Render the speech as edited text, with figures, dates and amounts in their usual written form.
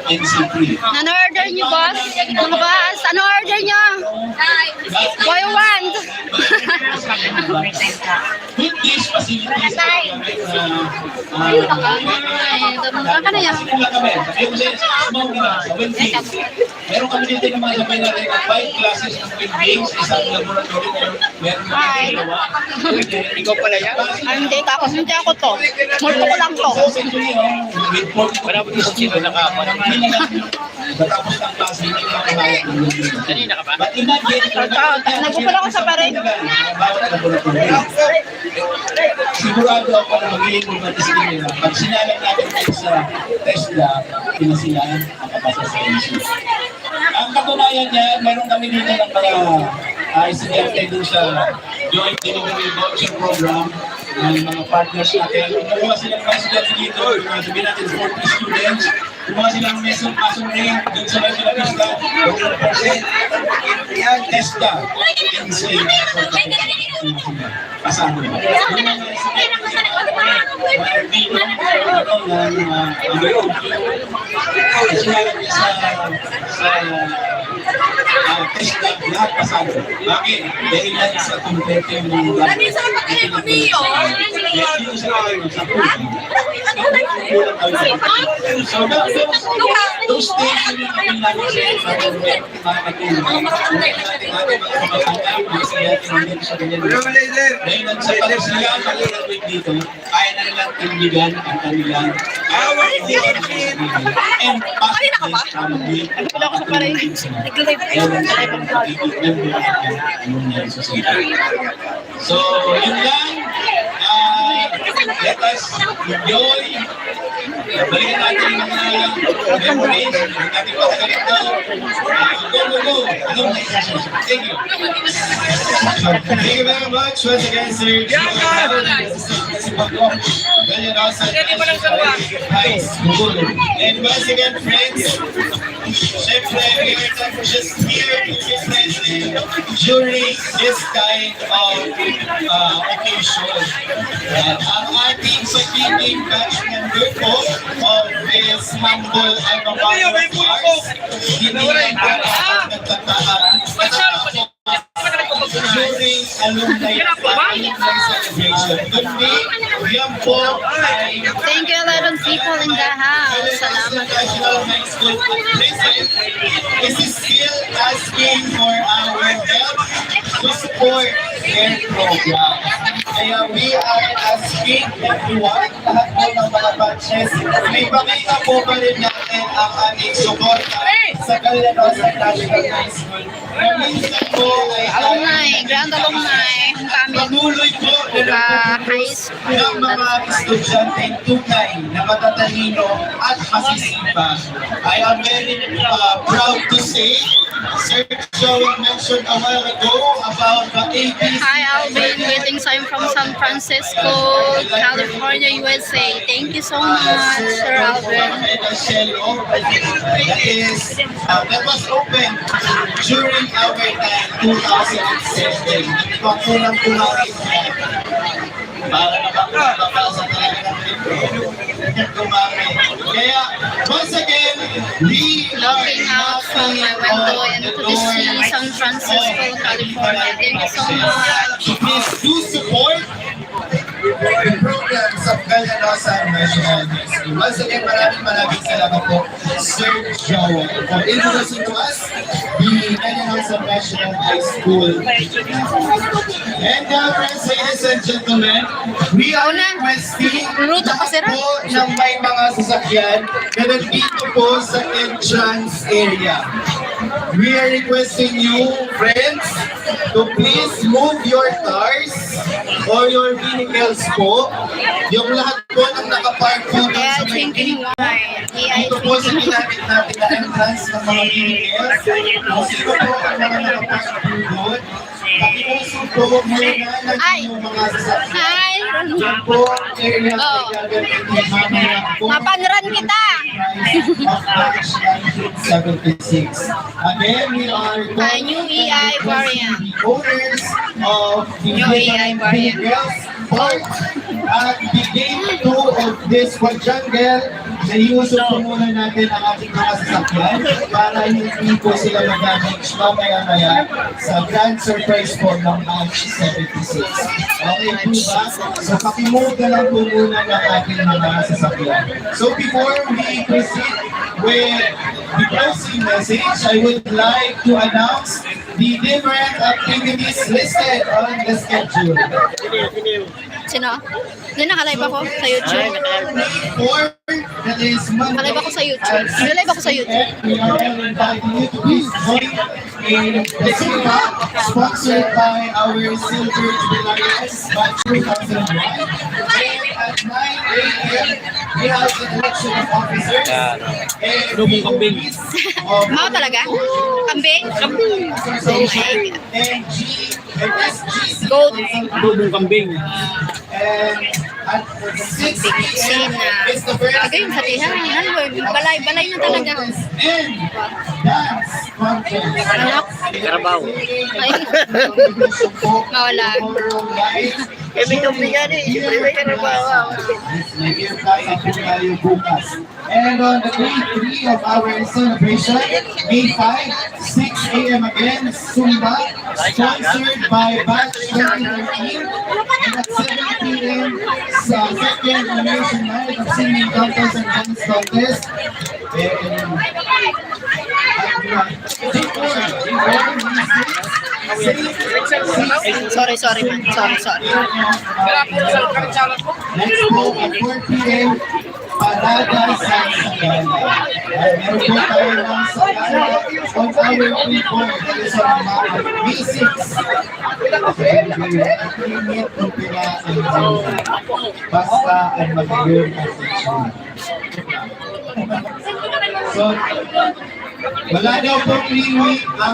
NC3. Ano order niyo, boss? Mga boss, ano order niyo? What you want? With these facilities, Ano na yan? meron kami dito ng mga sabay natin na 5 classes ng twin games, isang laboratory na meron kami ginawa. Ikaw pala yan? Hindi ako to. Multo ko lang to. Wala mo yung sino nakapon. Matapos ng klase, hindi na kumahit ng linggo. Kanina ka ba? But imagine, Nagpupula ko sa parade. sigurado ako na magiging magmatiskin nila. Pag sinalang natin kayo sa Tesla, pinasilaan ang kapasa sa NC. Ang katunayan niya, meron kami dito ng mga estudyante dun sa Joint Delivery Voucher Program ng mga partners natin. Kumuha silang mga estudyante dito, sabihin natin 40 students, kumuha silang mesong rin dun sa mga pista, 100%. Yan, Tesla, insane. Kasama nila. Yung mga Tesla, lahat pasado. Bakit? Dahil lang sa kompleto yung mga dito sa those things yung kami namin sa government, dahil lang sa pagkasilang kalulagwit dito, kaya na nilang tindigan ang kanilang and possibly Nagpupula ko sa parade. So, yun lang. Let us enjoy. Balikan natin yung mga memories. Yung ating patagalin to. Go. Thank you. Thank you very much once again, Sir. And once again, friends, syempre, we are just here to witness during this kind of occasion. At ang ating pagiging batch member po of this humble and mababang arts, hindi lang po ang nagtataan during alumni celebration. Kundi, yan po ay Thank you, a lot of people in the house. Salamat po. National High School President is still asking for our help to support their program. Kaya we are asking everyone, lahat po ng mga batches, may pakita po pa rin natin ang aming suporta sa Galanosa National High School. Na minsan po ay Alumni, grand alumni. Ang kami patuloy po na high school. ng mga estudyante tunay na matatalino at masisipa. I am very proud to say, Sir Joey mentioned a while ago about the ABC. Hi, Alvin. Greetings. I'm from San Francisco, California, USA. Thank you so much, Sir Alvin. That was open during our time, 2007. Pakulang-kulang para makapasa talaga ng libro. Gumamit. Kaya, once again, we are Looking out from my window into the sea, San Francisco, California. Thank you so much. So please do support the programs of Galanosa National High School. Once again, maraming salamat po, Sir Joel, for introducing to us the Galanosa National High School. And friends, ladies and gentlemen, we are requesting lahat po ng may mga sasakyan na nandito po sa entrance area. We are requesting you, friends, to please move your cars or your vehicles po. Yung lahat po ng nakapark po doon Yeah, sa may drinking gate. wine. Yeah, Dito po sa ginamit natin na entrance ng mga vehicles. Kung sino po ang mga nakapark po doon, pakiusap po muna ng inyong mga sasakyan. Hi! Yan po ang area na Oh. gagawin mamaya po. Mapanran kita! Of March 1976. Again, we are New EI variant. the owners of the New EI variant. vehicles parked at the gate 2 of this quadrangle naiusog po muna natin ang ating mga sasakyan para hindi po sila mag-damage mamaya-maya sa grand surprise po ng March 76. Okay po ba? So pakimove na lang po muna ng ating mga sasakyan. So before we proceed with the closing message, I would like to announce the different activities listed on the schedule. Sino? Hindi, nakalive ako sa YouTube. For that is Monday. Nakalive ako sa YouTube. Nakalive ako sa YouTube. We are all inviting you to please join in the Silva, sponsored by our Silver Jubilarians Batch 2001. And at 9 a.m., we have the election of officers. And we will meet of Mao talaga? Kambing? Association and SGC. Goat. Bubong kambing. And at 6 p.m. is the first Agay, hatihan. Balay na talaga. and dance contest. Anak. Karabaw. Ay, mawala. Eh, may kambing yan eh. Siyempre may karabaw. And on the day 3 of our celebration, May 5, 6 a.m. again, Zumba, sponsored by Batch 2013. And at 7 p.m., sa second animation night of singing contest and dance contest. Sorry man. Sorry. Next po at 4 p.m. Parada sa Sagana. Meron po tayo ng Sagana on our people. That is on May 6. Pinit ng pinain. Basta ang magayon at itsura. So, wala daw po clean week ang